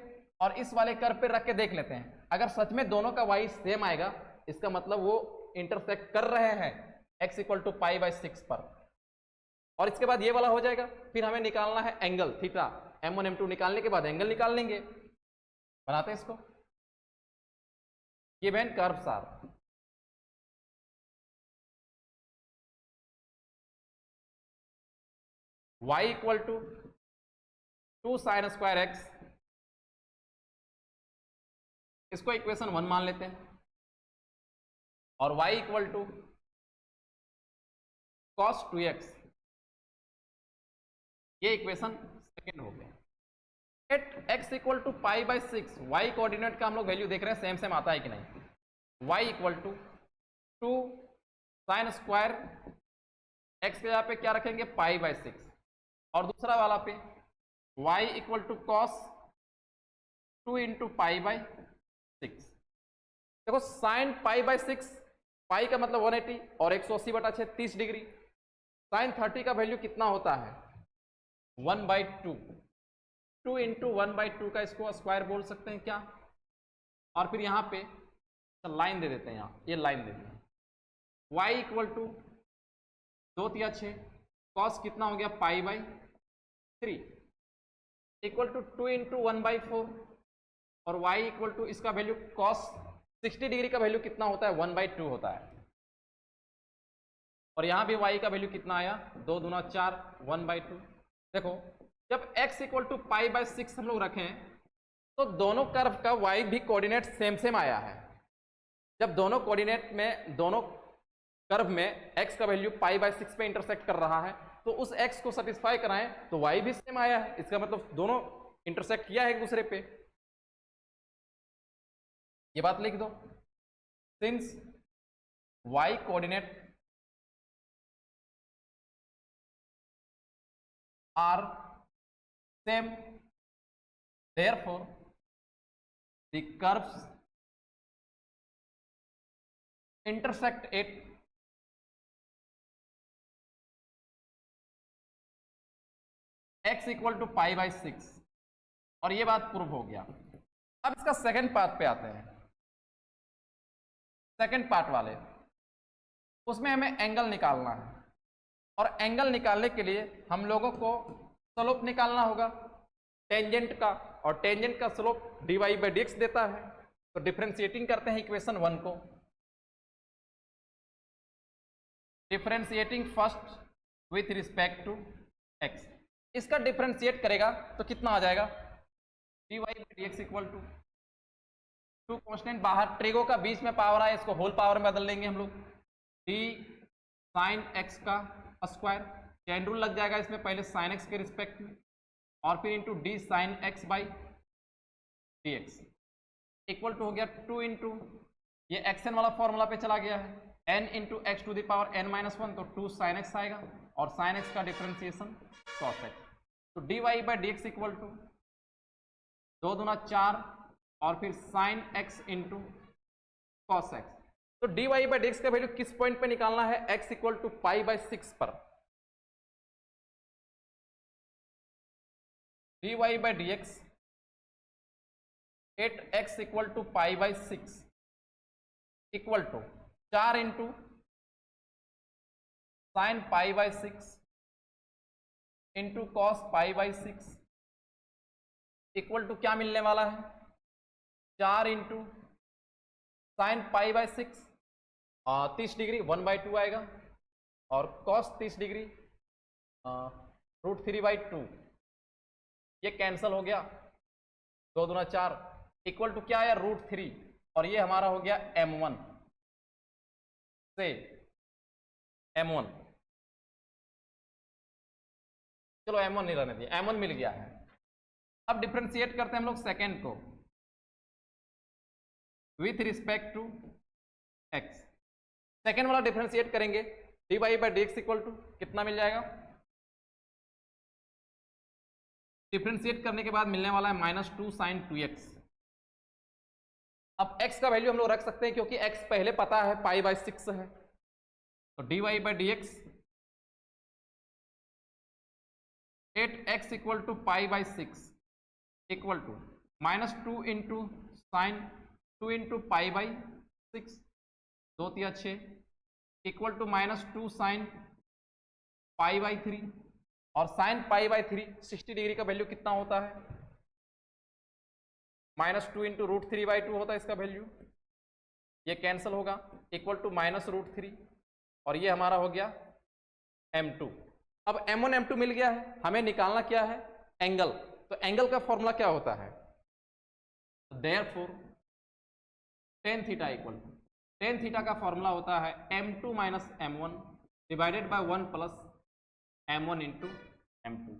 और इस वाले कर्व पे रख के देख लेते हैं। अगर सच में दोनों का y सेम आएगा, इसका मतलब वो इंटरसेक्ट कर रहे हैं x इक्वल टू π/6 पर, और इसके बाद ये वाला हो जाएगा। फिर हमें निकालना है एंगल थीटा, m1 m2 निकालने के बाद एंगल निकाल लेंगे। बनाते हैं इसको। Given curves are y equal to 2 sin square x, इसको इक्वेशन 1 मान लेते हैं, और y equal to cos 2x, ये इक्वेशन सेकेंड हो गया। At x equal to π/6, y coordinate का हम लोग वैल्यू देख रहे हैं सेम आता है कि नहीं। y equal to 2 sin square x के यहाँ पे क्या रखेंगे π/6, और दूसरा वाला पे y equal to cos 2 into π/6। देखो साइन π/6, पाई का मतलब 180 और 180/6 30 डिग्री। साइन 30 का वैल्यू कितना होता है 1/2, 2 इंटू 1/2 का इसको स्क्वायर बोल सकते हैं क्या। और फिर यहाँ पे लाइन दे देते हैं, यहाँ ये लाइन दे देते हैं। y इक्वल टू 2 × 6, कॉस कितना हो गया π/3 इक्वल टू 2 इंटू 1/4, और y इक्वल टू इसका वैल्यू कॉस 60 डिग्री का वैल्यू कितना होता है 1/2 होता है। और यहाँ भी y का वैल्यू कितना आया 2 दूना 4 1/2। देखो जब x इक्वल टू π/6 हम लोग रखें तो दोनों कर्व का y भी कोऑर्डिनेट सेम सेम आया है। जब दोनों कोऑर्डिनेट में दोनों कर्व में x का वैल्यू π/6 पे इंटरसेक्ट कर रहा है तो उस x को सेटिस्फाई कराएं तो y भी सेम आया है। इसका मतलब दोनों इंटरसेक्ट किया है एक दूसरे पे। ये बात लिख दो, since y coordinate are same therefore the curves intersect at x equal to π/6, और ये बात प्रूव हो गया। अब इसका सेकंड पार्ट पे आते हैं। सेकंड पार्ट वाले उसमें हमें एंगल निकालना है, और एंगल निकालने के लिए हम लोगों को स्लोप निकालना होगा टेंजेंट का, और टेंजेंट का स्लोप dy/dx देता है। तो डिफरेंशिएटिंग करते हैं इक्वेशन 1 को। Differentiating first with respect to x, इसका डिफरेंशिएट करेगा तो कितना आ जाएगा dy/dx इक्वल टू 2 कॉन्स्टेंट बाहर, ट्रिगो का बीच में पावर आया, इसको होल पावर में बदल लेंगे हम लोग, d sin x का स्क्वायर, चेन रूल लग जाएगा इसमें पहले sin x के रिस्पेक्ट में, और फिर into d sin x/dx equal to हो गया 2 इंटू ये xn वाला फॉर्मूला पे चला गया है n into x to the power n-1, तो 2 sin x आएगा, और sin x का डिफरेंशिएशन cos x। तो dy/dx इक्वल टू 2 दूना 4 और फिर sin x into cos x। तो dy/dx का वैल्यू किस पॉइंट पे निकालना है x इक्वल टू π/6 पर। dy/dx at x equal to π/6 equal to 4 into sine π/6 into cos π/6 equal to क्या मिलने वाला है 4 इंटू साइन π/6 30 डिग्री 1/2 आएगा, और कॉस 30 डिग्री √3/2, ये कैंसल हो गया, 2 दूना 4 इक्वल टू क्या आया √3, और ये हमारा हो गया m1 से m1। चलो m1 नहीं रहने दिए, m1 मिल गया है। अब डिफरेंशिएट करते हैं हम लोग सेकेंड को with respect to x। Second वाला डिफरेंशिएट करेंगे dy/dx इक्वल टू कितना मिल जाएगा, डिफरेंशिएट करने के बाद मिलने वाला है -2 sin 2x, अब x का वैल्यू हम लोग रख सकते हैं क्योंकि x पहले पता है π/6 है, तो dy/dx 8x equal to π/6 equal to -2 into sine 2 into π/6 2 तिया 6 इक्वल टू -2 साइन π/3 और साइन π/3 60 डिग्री का वैल्यू कितना होता है? -2 इंटू √3/2 होता है इसका वैल्यू, ये कैंसिल होगा इक्वल टू -√3 और ये हमारा हो गया m2। अब m1 m2 मिल गया है, हमें निकालना क्या है? एंगल। तो एंगल का फॉर्मूला क्या होता है? Therefore tan theta equal to tan theta का फॉर्मूला होता है m2 minus m1 divided by 1 plus m1 into m2,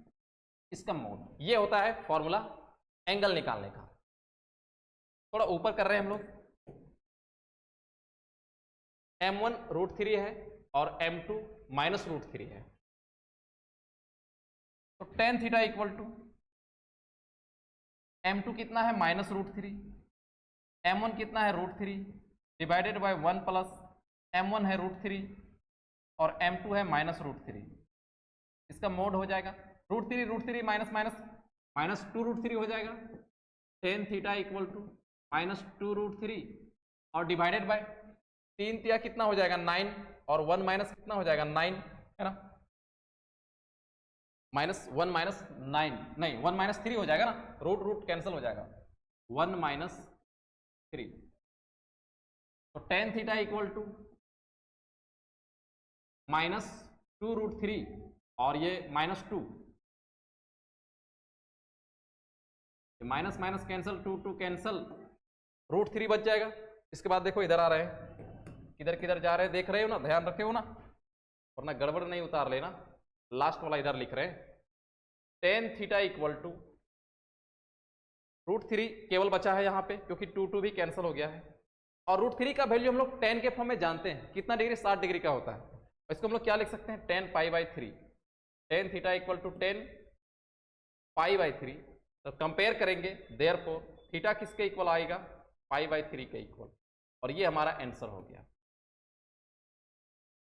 इसका मोड। ये होता है फॉर्मूला एंगल निकालने का। थोड़ा ऊपर कर रहे हैं हम लोग, m1 √3 है और m2 -√3 है, तो tan theta equal to m2 कितना है? -√3, m1 कितना है? √3 डिवाइडेड बाय 1 प्लस m1 है √3 और m2 है -√3, इसका मोड हो जाएगा √3 माइनस माइनस -2√3 हो जाएगा। tan थीटा इक्वल टू -2√3 और डिवाइडेड बाय 3 तिया कितना हो जाएगा? 9 और 1 माइनस कितना हो जाएगा? 9 है ना, -1 माइनस 9 नहीं 1 माइनस 3 हो जाएगा ना, रूट कैंसिल हो जाएगा, 1 माइनस 3। तो tan थीटा इक्वल टू -2√3 और ये -2, माइनस माइनस कैंसिल, 2 कैंसिल, √3 बच जाएगा। इसके बाद देखो इधर आ रहे हैं, किधर किधर जा रहे हैं देख रहे हो ना, ध्यान रखे हो ना, वरना गड़बड़ नहीं उतार लेना। लास्ट वाला इधर लिख रहे हैं, tan थीटा इक्वल टू √3 केवल बचा है यहाँ पे क्योंकि 2 भी कैंसिल हो गया है, और √3 का वैल्यू हम लोग tan के फॉर्म में जानते हैं, कितना डिग्री? 60 डिग्री का होता है। इसको हम लोग क्या लिख सकते हैं? tan π/3, tan theta equal to tan π/3। तो कंपेयर करेंगे, देयरफॉर थीटा किसके इक्वल आएगा? π/3 के इक्वल, और ये हमारा आंसर हो गया।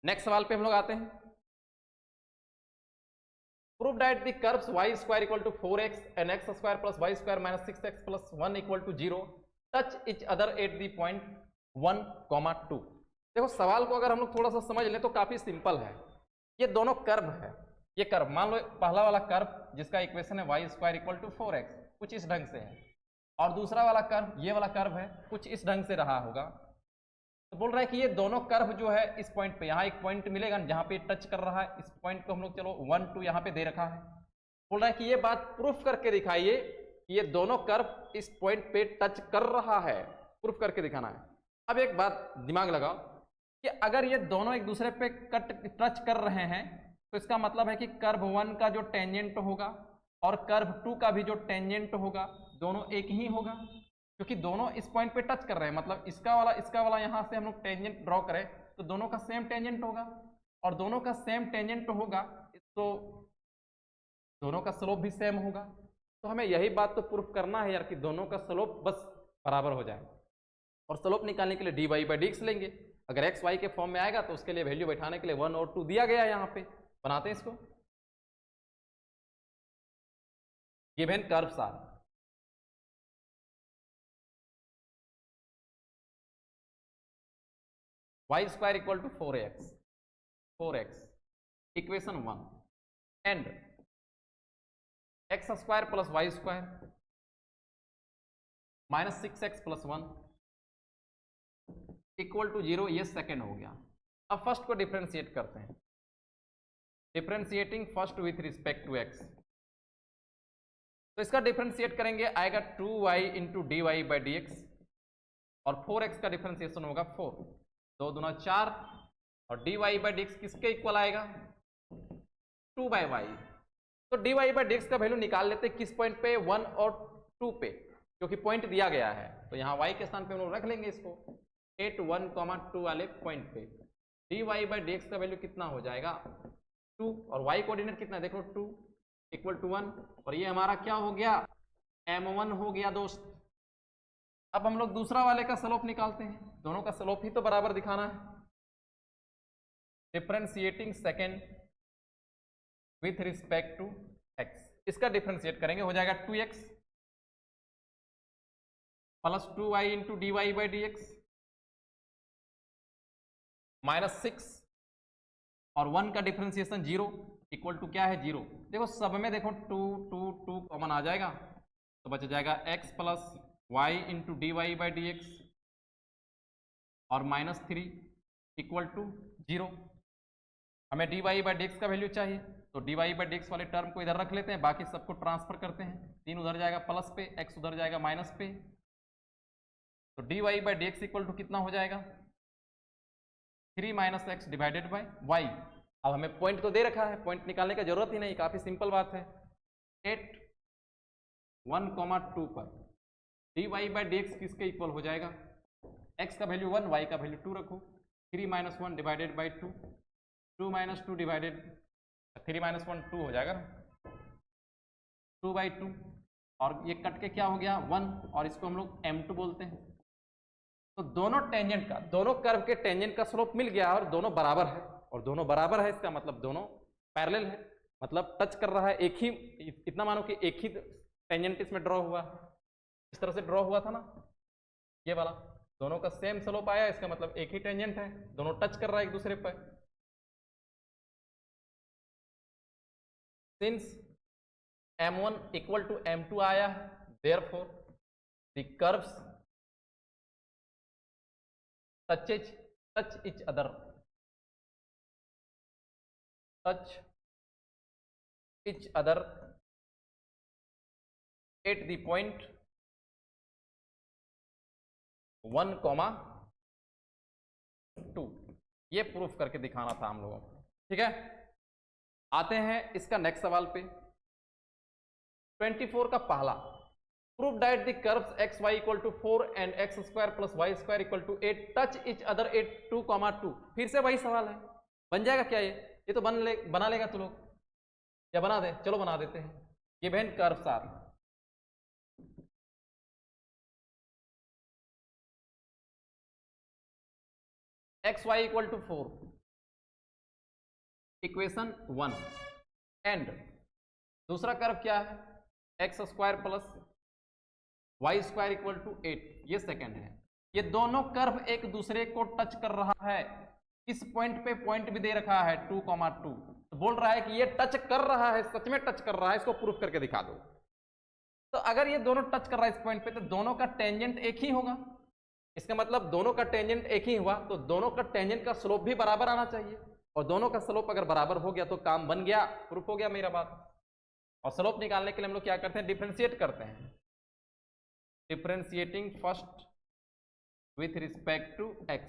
नेक्स्ट सवाल पे हम लोग आते हैं। Prove that the curves y² equal to 4x and x² plus y² minus 6x plus 1 equal to 0 touch each other at the point 1, 2। देखो सवाल को अगर हम लोग थोड़ा सा समझ लें तो काफी सिंपल है। ये दोनों कर्व है, ये कर्व मान लो पहला वाला कर्व जिसका इक्वेशन है y² इक्वल टू 4x कुछ इस ढंग से है, और दूसरा वाला कर्व ये वाला कर्व है कुछ इस ढंग से रहा होगा। तो बोल रहा है कि ये दोनों कर्व जो है इस पॉइंट पे, यहाँ एक पॉइंट मिलेगा जहाँ पे टच कर रहा है, इस पॉइंट को हम लोग चलो 1, 2 यहाँ पे दे रखा है। बोल रहा है कि ये बात प्रूफ करके दिखाइए कि ये दोनों कर्व इस पॉइंट पे टच कर रहा है, प्रूफ करके दिखाना है। अब एक बात दिमाग लगाओ कि अगर ये दोनों एक दूसरे पे टच कर रहे हैं तो इसका मतलब है कि कर्व 1 का जो टेंजेंट होगा और कर्व 2 का भी जो टेंजेंट होगा दोनों एक ही होगा, क्योंकि दोनों इस पॉइंट पे टच कर रहे हैं। मतलब इसका वाला यहाँ से हम लोग टेंजेंट ड्रॉ करें तो दोनों का सेम टेंजेंट होगा, और दोनों का सेम टेंजेंट होगा तो दोनों का स्लोप भी सेम होगा। तो हमें यही बात तो प्रूफ करना है यार कि दोनों का स्लोप बस बराबर हो जाए, और स्लोप निकालने के लिए dy/dx लेंगे। अगर x y के फॉर्म में आएगा तो उसके लिए वैल्यू बैठाने के लिए 1 और 2 दिया गया है, यहाँ पे बनाते हैं इसको। Given curves are y² equal to 4x equation 1 and x² plus y² minus 6x plus 1 equal to 0, ये सेकेंड हो गया। अब फर्स्ट को डिफ्रेंशिएट करते हैं, differentiating first with respect to x। तो इसका डिफ्रेंशिएट करेंगे, आएगा 2y इंटू dy/dx और 4x का डिफ्रेंशिएशन होगा 4, 2 दूना 4 और dy/dx किसके इक्वल आएगा? 2/y। तो dy/dx का वैल्यू निकाल लेते हैं किस पॉइंट पे? 1 और 2 पे, क्योंकि पॉइंट दिया गया है। तो यहाँ y के स्थान पे हम लोग रख लेंगे इसको 8, 1, 2 वाले पॉइंट पे। dy/dx का वैल्यू कितना हो जाएगा? 2, और y कोऑर्डिनेट कितना देख लो 2 इक्वल टू 1, और ये हमारा क्या हो गया? m1 हो गया दोस्त। अब हम लोग दूसरा वाले का स्लोप निकालते हैं, दोनों का स्लोप ही तो बराबर दिखाना है। Differentiating second with respect to x, इसका डिफरेंशिएट करेंगे, हो जाएगा 2x plus 2y into d y by d x minus 6 और 1 का डिफरेंशिएशन 0 इक्वल टू क्या है 0। देखो सब में देखो 2 2 2 कॉमन आ जाएगा तो बच जाएगा x plus y into d y by d x और माइनस 3 इक्वल टू 0। हमें d y by d x का वैल्यू चाहिए तो d y by d x वाले टर्म को इधर रख लेते हैं, बाकी सबको ट्रांसफर करते हैं। 3 उधर जाएगा प्लस पे, x उधर जाएगा माइनस पे, तो d y by d x equal to कितना हो जाएगा 3 minus x divided by y. अब हमें पॉइंट तो दे रखा है, पॉइंट निकालने की जरूरत ही नहीं, काफी सिंपल बात है। 8 1,2 पर d y by d x किसके इक्वल हो जाएगा, x का वैल्यू 1 y का वैल्यू 2 रखो, 3 minus 1 divided by 2, 2 minus 2 divided 3 minus 1 2 हो जाएगा ना, 2/2 और ये कट के क्या हो गया 1 और इसको हम लोग m2 बोलते हैं। तो दोनों टेंजेंट का, दोनों कर्व के टेंजेंट का स्लोप मिल गया और दोनों बराबर है, और दोनों बराबर है इसका मतलब दोनों पैरेलल है, मतलब टच कर रहा है एक ही, इतना मानो कि एक ही टेंजेंट इसमें ड्रॉ हुआ, इस तरह से ड्रॉ हुआ था ना ये वाला, दोनों का सेम स्लोप आया, इसका मतलब एक ही टेंजेंट है, दोनों टच कर रहा है एक दूसरे पर। Since m1 equal to m2 आया है, therefore the curves touch each other at the point 1,2। ये प्रूफ करके दिखाना था हम लोगों को, ठीक है। आते हैं इसका नेक्स्ट सवाल पे, 24 का पहला, prove that the curves x y equal to 4 and x square plus y square equal to 8 touch each other at 2,2। फिर से वही सवाल है, बन जाएगा क्या ये तो बना लेगा तू लोग, या बना दे, चलो बना देते हैं। Given curves are x y equal to 4 equation 1 and दूसरा कर्व क्या है x square plus y square equal to 8, ये सेकंड है। ये दोनों कर्व एक दूसरे को टच कर रहा है, इस पॉइंट पे पॉइंट भी दे रखा है 2,2, तो बोल रहा है कि ये टच कर रहा है, सच में टच कर रहा है, इसको प्रूफ करके दिखा दो। तो अगर ये दोनों टच कर रहा है इस पॉइंट पे तो दोनों का टेंजेंट एक ही होगा, इसका मतलब दोनों का टेंजेंट एक ही हुआ तो दोनों का टेंजेंट का स्लोप भी बराबर आना चाहिए, और दोनों का स्लोप अगर बराबर हो गया तो काम बन गया, प्रूफ हो गया मेरा बात। और स्लोप निकालने के लिए हम लोग क्या करते हैं, डिफरेंशिएट करते हैं। Differentiating first with respect to x,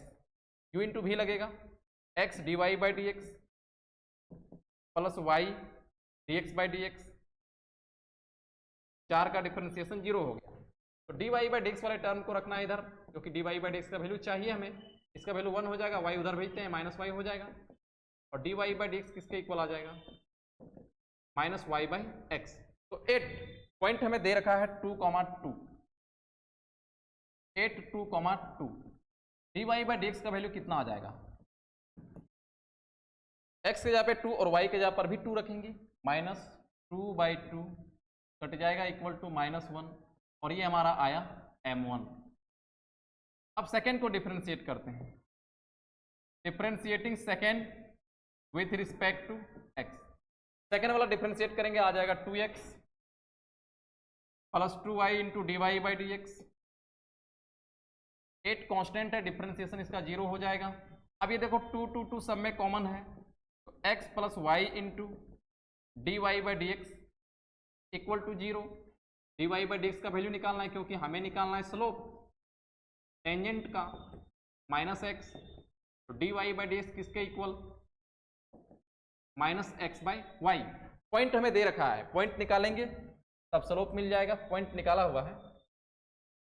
u into भी लगेगा, x dy by d x plus y d x by d x, 4 का डिफरेंशिएशन 0 हो गया, तो dy बाई डी एक्स वाले टर्म को रखना है इधर, क्योंकि dy बाई डी एक्स का वैल्यू चाहिए हमें, इसका वैल्यू 1 हो जाएगा, y उधर भेजते हैं माइनस वाई हो जाएगा, और dy बाई डी एक्स किसके इक्वल आ जाएगा माइनस वाई बाई एक्स। तो 8 पॉइंट हमें दे रखा है 2,2, 8 2,2, d y by d x का वैल्यू कितना आ जाएगा, x के जगह पे 2 और y के जगह पर भी 2 रखेंगे, माइनस 2/2 कट जाएगा इक्वल टू -1, और ये हमारा आया m1। अब सेकेंड को डिफरेंशिएट करते हैं, differentiating second with respect to x, second वाला डिफरेंशिएट करेंगे, आ जाएगा 2x plus 2y into d y by d x, 8 constant है, डिफरेंशिएशन इसका 0 हो जाएगा। अब ये देखो 2 2 2 सब में कॉमन है, तो x plus y into d y by d x equal to 0। D y by d x का वैल्यू निकालना है, क्योंकि हमें निकालना है स्लोप टेंजेंट का माइनस एक्स, तो d y by d x किसके equal minus x by y. Point हमें दे रखा है, पॉइंट निकालेंगे तब स्लोप मिल जाएगा, पॉइंट निकाला हुआ है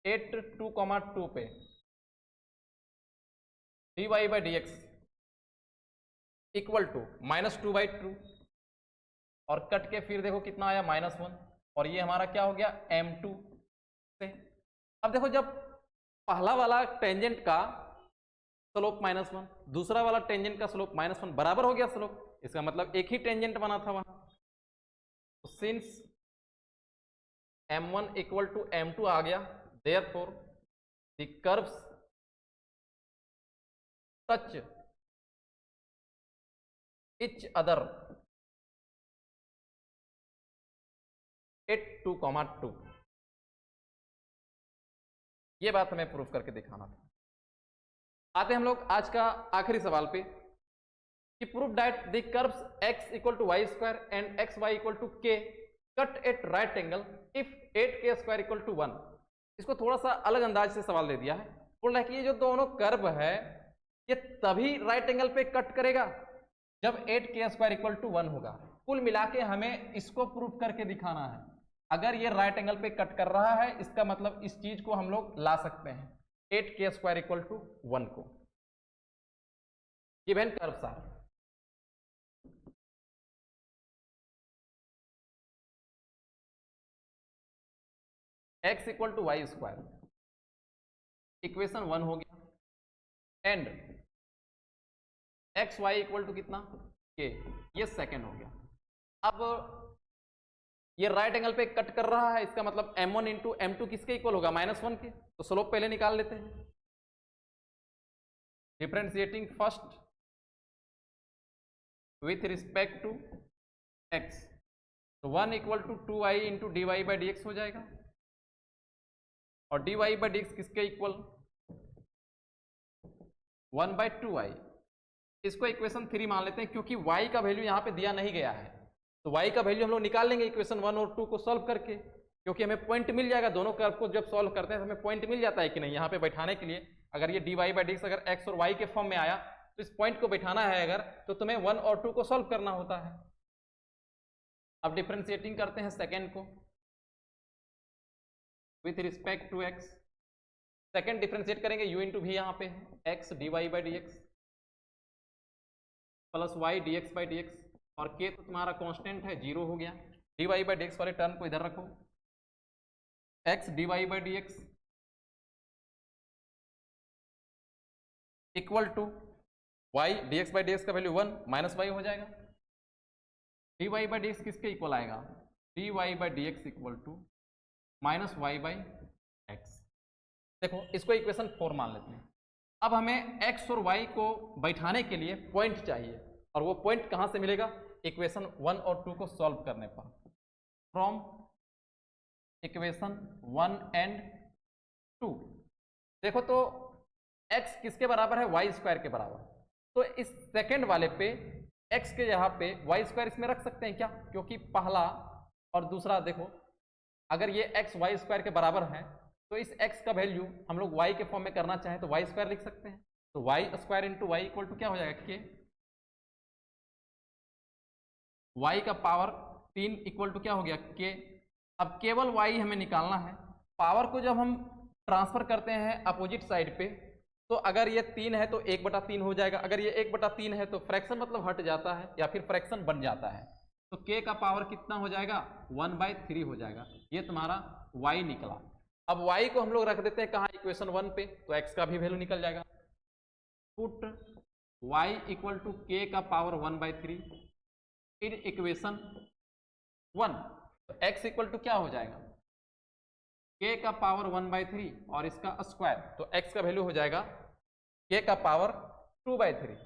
8 2,2 पे d y by d x equal to -2/2, और कट के फिर देखो कितना आया -1, और ये हमारा क्या हो गया m2 से। अब देखो जब पहला वाला टेंजेंट का स्लोप -1, दूसरा वाला टेंजेंट का स्लोप -1 बराबर हो गया स्लोप, इसका मतलब एक ही टेंजेंट बना था वहां। तो since m1 equal to m2 आ गया, therefore the curves touch each other at 2, 2। ये बात हमें प्रूफ करके दिखाना था। आते हम लोग आज का आखिरी सवाल पे कि proof that the curves x equal to y square and x y equal to k cut at right angle if 8k square equal to 1। इसको थोड़ा सा अलग अंदाज से सवाल दे दिया है। बोल रहा है कि ये जो दोनों कर्व है ये तभी राइट एंगल पे कट करेगा जब 8k स्क्वायर इक्वल टू 1 होगा। कुल मिला के हमें इसको प्रूफ करके दिखाना है। अगर ये राइट एंगल पे कट कर रहा है इसका मतलब इस चीज को हम लोग ला सकते हैं 8k स्क्वायर इक्वल टू 1 को। Given curves are x equal to y square, equation 1 हो गया, and x y equal to कितना के, ये सेकेंड हो गया। अब ये राइट एंगल पे कट कर रहा है, इसका मतलब m1 इंटू m2 किसके इक्वल होगा -1 के। तो स्लोप पहले निकाल लेते हैं। Differentiating first with respect to x, तो 1 equal to 2i into d y by d x हो जाएगा, और d y by d x किसके इक्वल 1/2i। इसको इक्वेशन 3 मान लेते हैं क्योंकि y का वैल्यू यहाँ पे दिया नहीं गया है, तो y का वैल्यू हम लोग निकाल लेंगे इक्वेशन 1 और 2 को सॉल्व करके, क्योंकि हमें पॉइंट मिल जाएगा। दोनों कर्व को जब सॉल्व करते हैं तो हमें पॉइंट मिल जाता है कि नहीं यहाँ पे बैठाने के लिए। अगर ये d y by d x अगर x और y के फॉर्म में आया तो इस पॉइंट को बैठाना है अगर, तो तुम्हें 1 और 2 को सॉल्व करना होता है। अब डिफ्रेंशिएटिंग करते हैं सेकेंड को with respect to x। Second differentiate करेंगे u इंटू भी यहाँ पे है x d y by d x plus y d x by d x, और k तो तुम्हारा कांस्टेंट है 0 हो गया। D y by d x वाले टर्म को इधर रखो, x d y by d x equal to y d x by d x का वैल्यू 1 माइनस वाई हो जाएगा। D y by d x किसके इक्वल आएगा, d y by d x equal to minus y by x. देखो इसको इक्वेशन 4 मान लेते हैं। अब हमें x और y को बैठाने के लिए पॉइंट चाहिए, और वो पॉइंट कहाँ से मिलेगा, इक्वेशन 1 और 2 को सॉल्व करने पर। फ्रॉम इक्वेशन 1 एंड 2 देखो तो x किसके बराबर है, वाई स्क्वायर के बराबर। तो इस सेकेंड वाले पे x के यहाँ पे वाई स्क्वायर इसमें रख सकते हैं क्या, क्योंकि पहला और दूसरा देखो अगर ये x वाई स्क्वायर के बराबर है तो इस x का वैल्यू हम लोग y के फॉर्म में करना चाहें तो वाई स्क्वायर लिख सकते हैं। तो y square into y equal to क्या हो जाएगा, के y का पावर 3 इक्वल टू क्या हो गया, के। अब केवल y हमें निकालना है। पावर को जब हम ट्रांसफर करते हैं अपोजिट साइड पे तो अगर ये 3 है तो 1/3 हो जाएगा, अगर ये 1/3 है तो फ्रैक्शन मतलब हट जाता है या फिर फ्रैक्शन बन जाता है। तो k का पावर कितना हो जाएगा, 1/3 हो जाएगा। ये तुम्हारा y निकला। अब y को हम लोग रख देते हैं कहाँ, इक्वेशन 1 पे, तो x का भी वैल्यू निकल जाएगा। Put y equal to k का पावर 1/3 इन इक्वेशन 1, तो x इक्वल टू क्या हो जाएगा, k का पावर 1/3 और इसका स्क्वायर, तो x का वैल्यू हो जाएगा k का power 2/3।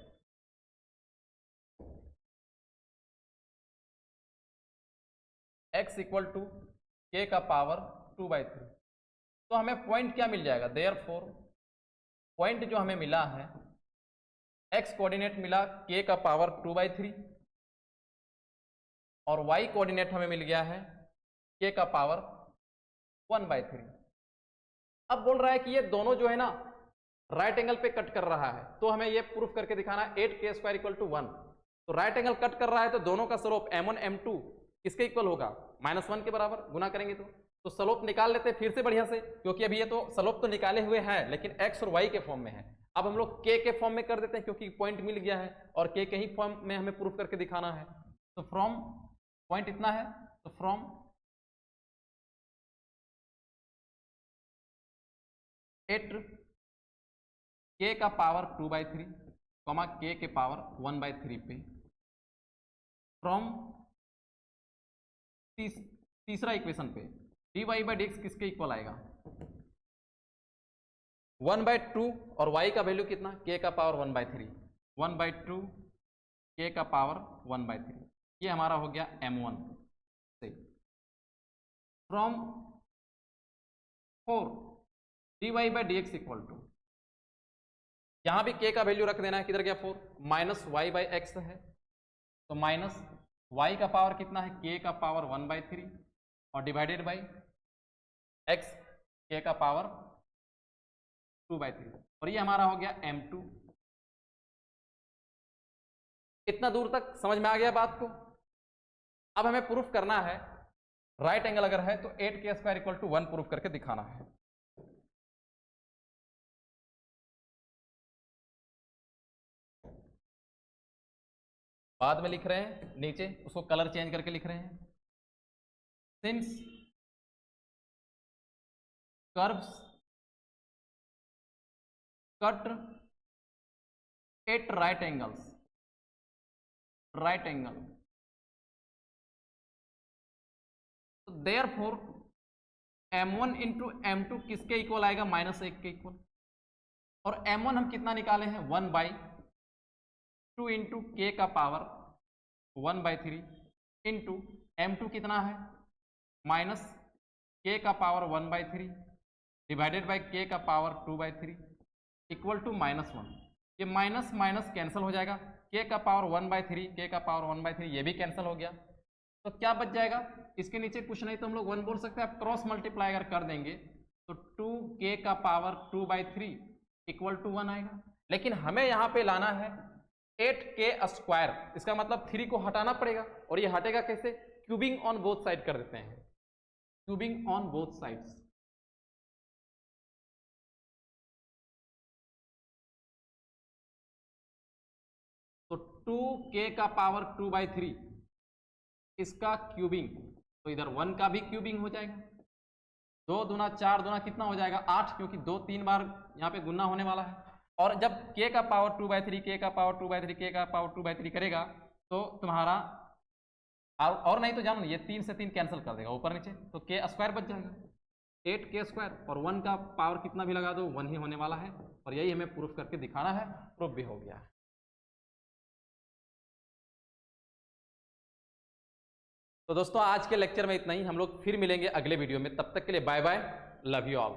x equal to k का पावर 2/3। तो हमें पॉइंट क्या मिल जाएगा, देयरफॉर पॉइंट जो हमें मिला है x कोऑर्डिनेट मिला k का पावर 2/3 और y कोऑर्डिनेट हमें मिल गया है k का पावर 1/3। अब बोल रहा है कि ये दोनों जो है ना राइट एंगल पे कट कर रहा है, तो हमें ये प्रूफ करके दिखाना है 8k स्क्वायर इक्वल टू 1। तो राइट एंगल कट कर रहा है तो दोनों का स्लोप m1 m2 किसके इक्वल होगा, -1 के बराबर। गुना करेंगे तो स्लोप निकाल लेते हैं फिर से बढ़िया से, क्योंकि अभी ये तो स्लोप तो निकाले हुए हैं लेकिन x और y के फॉर्म में है। अब हम लोग k के फॉर्म में कर देते हैं क्योंकि पॉइंट मिल गया है और k के ही फॉर्म में हमें प्रूफ करके दिखाना है। तो फ्रॉम पॉइंट इतना है, तो फ्रॉम एट के का पावर 2/3 कॉमा के के पावर 1/3 पे फ्रॉम तीसरा इक्वेशन पे dy/dx किसके इक्वल आएगा 1/2 और y का वैल्यू कितना k का पावर 1/3 1/2 k का पावर 1/3 ये हमारा हो गया m1 से फ्रॉम 4 dy/dx इक्वल टू यहां भी k का वैल्यू रख देना है किधर गया 4 माइनस y/x है तो माइनस y का पावर कितना है k का पावर 1/3 और डिवाइडेड बाई x k का पावर 2/3 और ये हमारा हो गया m2। इतना दूर तक समझ में आ गया बात को। अब हमें प्रूफ करना है राइट एंगल अगर है तो 8k² इक्वल टू 1 प्रूफ करके दिखाना है। बाद में लिख रहे हैं नीचे उसको कलर चेंज करके लिख रहे हैं since curves cut at right angle therefore m1 into m2 किसके इक्वल आएगा -1 के इक्वल और m1 हम कितना निकाले हैं 1/2 इंटू के का पावर 1/3 इंटू m2 कितना है माइनस के का पावर 1/3 डिवाइडेड बाई के का पावर 2/3 इक्वल टू -1। ये माइनस माइनस कैंसिल हो जाएगा के का पावर 1/3 के का पावर 1/3 ये भी कैंसिल हो गया तो क्या बच जाएगा इसके नीचे कुछ नहीं तो हम लोग 1 बोल सकते हैं। आप क्रॉस मल्टीप्लाई अगर कर देंगे तो 2k का पावर 2/3 इक्वल टू 1 आएगा। लेकिन हमें यहाँ पे लाना है 8k², इसका मतलब 3 को हटाना पड़ेगा और ये हटेगा कैसे क्यूबिंग ऑन बोथ साइड कर देते हैं क्यूबिंग ऑन बोथ साइड्स। तो 2k का पावर 2/3 इसका क्यूबिंग तो इधर 1 का भी क्यूबिंग हो जाएगा 2 दूना 4 दूना कितना हो जाएगा 8 क्योंकि 2-3 बार यहाँ पे गुना होने वाला है। और जब k का पावर 2/3 k का पावर 2/3 k का पावर 2/3 करेगा तो तुम्हारा और नहीं तो जानो ये 3 से 3 कैंसिल कर देगा ऊपर नीचे तो k² बच जाएगा 8k² और 1 का पावर कितना भी लगा दो 1 ही होने वाला है और यही हमें प्रूफ करके दिखाना है। प्रूफ भी हो गया है। तो दोस्तों आज के लेक्चर में इतना ही, हम लोग फिर मिलेंगे अगले वीडियो में। तब तक के लिए bye bye, love you all.